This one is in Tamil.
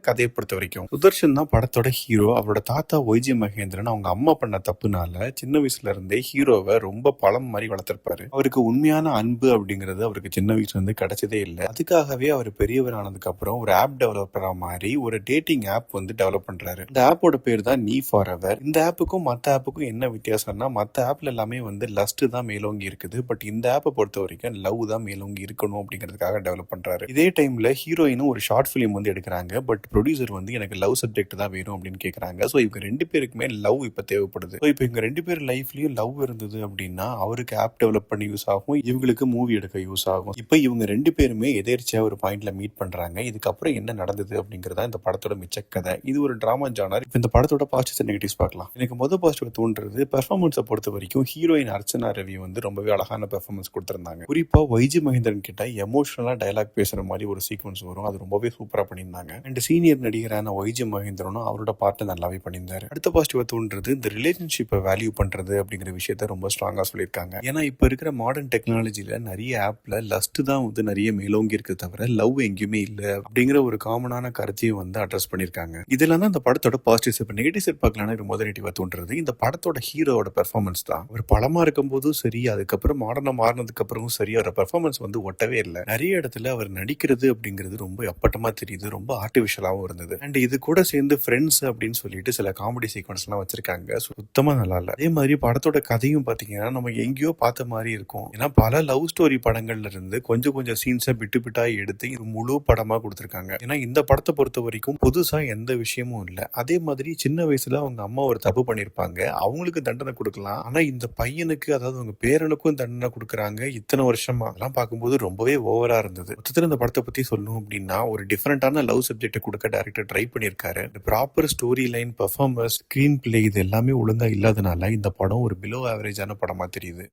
கதையை பொறுத்த வரைக்கும் சுதர்ஷன் தான் படத்தோட ஹீரோ. அவரோட தாத்தா ஒய்ஜி மகேந்திரன் அவங்க அம்மா பண்ண தப்புனால சின்ன வயசுல இருந்தே ஹீரோவை ரொம்ப பழம் மாதிரி வளர்த்திருப்பாரு. அவருக்கு உண்மையான அன்பு அப்படிங்கிறது அவருக்கு சின்ன வயசுல இருந்து கிடைச்சதே இல்லை. அதுக்காகவே அவர் பெரியவர் ஆனதுக்கு அப்புறம் ஒரு ஆப் டெவலப்பரா மாதிரி ஒரு டேட்டிங் ஆப் டெவலப் பண்றாரு. இந்த ஆப்போட பேர் தான் நீ ஃபார் எவர். இந்த ஆப்புக்கும் மத்த ஆப்புக்கும் என்ன வித்தியாசம்னா, மத்த ஆப்ல எல்லாமே லஸ்ட் தான் மேலோங்கி இருக்குது. பட் இந்த ஆப்பை பொறுத்த வரைக்கும் லவ் தான் மேலோங்கி இருக்கணும் அப்படிங்கிறதுக்காக டெவலப் பண்றாரு. இதே டைம்ல ஹீரோயினும் ஒரு ஷார்ட் பிலிம் எடுக்கிறாங்க. பட் ப்ரொடியூசர் எனக்கு லவ் சப்ஜெக்ட் தான் வேணும் அப்படின்னு கேட்கறாங்க. ஸோ இவங்க ரெண்டு பேருக்குமே லவ் இப்போ தேவைப்படுது. ஸோ இப்போ இவங்க ரெண்டு பேர் லைஃப்லயும் லவ் இருந்தது அப்படின்னா அவருக்கு ஆப் டெவலப் பண்ணி யூஸ் ஆகும், இவங்களுக்கு மூவி எடுக்க யூஸ் ஆகும். இப்போ இவங்க ரெண்டு பேருமே எதேர்ச்சியா ஒரு பாயிண்ட்ல மீட் பண்றாங்க. இதுக்கப்புறம் என்ன நடந்தது அப்படிங்கறதா இந்த படத்தோட மிச்ச கதை. இது ஒரு டிராமா ஜானர். இப்போ இந்த படத்தோட பாசிட்டிவ்ஸ் நெகட்டிவ்ஸ் பார்க்கலாம். எனக்கு முதல் பாசிட்டிவ் தோன்றது பெர்ஃபார்மன்ஸை பொறுத்த வரைக்கும் ஹீரோயின் அர்ச்சனா ரவி ரொம்பவே அழகான பெர்ஃபார்மன்ஸ் கொடுத்திருந்தாங்க. குறிப்பா ஒய்ஜி மகேந்திரன் கிட்ட எமோஷனலா டயலாக் பேசுற மாதிரி ஒரு சீக்வன்ஸ் வரும். அது ரொம்பவே சூப்பரா பண்ணியிருந்தாங்க. அண்ட் சீனியர் நடிகரான ஒய்ஜி மகேந்திரனும் அவரோட பாட்டை நல்லாவே பண்ணியிருந்தாரு. அடுத்த பாசிட்டிவா தோன்றது இந்த ரிலேஷன்ஷிப்பை வேல்யூ பண்றது அப்படிங்கிற விஷயத்த ரொம்ப ஸ்ட்ராங்கா சொல்லியிருக்காங்க. ஏன்னா இப்ப இருக்கிற மாடர்ன் டெக்னாலஜில நிறைய ஆப்ல லஸ்ட் தான் நிறைய மேலோங்கி இருக்கு தவிர லவ் எங்கேயுமே இல்ல அப்படிங்கிற ஒரு காமனான கருத்தையும் அட்ரஸ் பண்ணிருக்காங்க. இதெல்லாம் தான் இந்த படத்தோட பாசிட்டிவ்ஸ். இப்ப நெகட்டிவ் சைட் பார்க்கலாம். ரொம்ப நெகட்டிவா தோன்றது இந்த படத்தோட ஹீரோட பெர்ஃபார்மன்ஸ் தான். அவர் பழமா இருக்கும் போதும் சரி, அதுக்கப்புறம் மாடர்னா மாறினதுக்கு அப்புறமும் சரி, அவரோட பெர்ஃபார்மன்ஸ் ஒட்டவே இல்லை. நிறைய இடத்துல அவர் நடிக்கிறது அப்படிங்கிறது ரொம்ப அப்பட்டமா தெரியுது, ரொம்ப ஆர்டிபிஷியலாவும் இருந்தது. அண்ட் இது கூட சேர்ந்து ஃப்ரெண்ட்ஸ் அப்படின்னு சொல்லிட்டு சில காமெடி சீக்வன்ஸ் எல்லாம் வச்சிருக்காங்க. சுத்தமா நல்லா இல்ல. அதே மாதிரி படத்தோட கதையும் பாத்தீங்கன்னா நம்ம எங்கேயோ பார்த்த மாதிரி இருக்கும். ஏன்னா பல லவ் ஸ்டோரி படங்கள்ல இருந்து கொஞ்சம் கொஞ்சம் சீன்ஸை விட்டு விட்டா எடுத்து இது முழு படமா கொடுத்திருக்காங்க. ஏன்னா இந்த படத்தை பொறுத்த வரைக்கும் புதுசா எந்த விஷயமும் இல்ல. அதே மாதிரி சின்ன வயசுல அவங்க அம்மா ஒரு தப்பு பண்ணிருப்பாங்க, அவங்களுக்கு தண்டனை கொடுக்கலாம். ஆனா இந்த பையனுக்கு, அதாவது அவங்க பேரனுக்கும் தண்டனை கொடுக்கறாங்க இத்தனை வருஷமா. அதெல்லாம் பார்க்கும்போது ரொம்பவே ஓவரா இருந்தது. மொத்தத்தில் இந்த படத்தை பத்தி சொல்லணும் அப்படின்னா ஒரு டிஃபரெண்டான லவ் சப்ஜெக்ட் கொடுக்க டைரக்டர் ட்ரை பண்ணியிருக்காரு. Proper story line, performance, screen play இது எல்லாமே ஒழுங்கா இல்லாதனால இந்த படம் ஒரு பிலோ ஆவரேஜான படமா தெரியுது.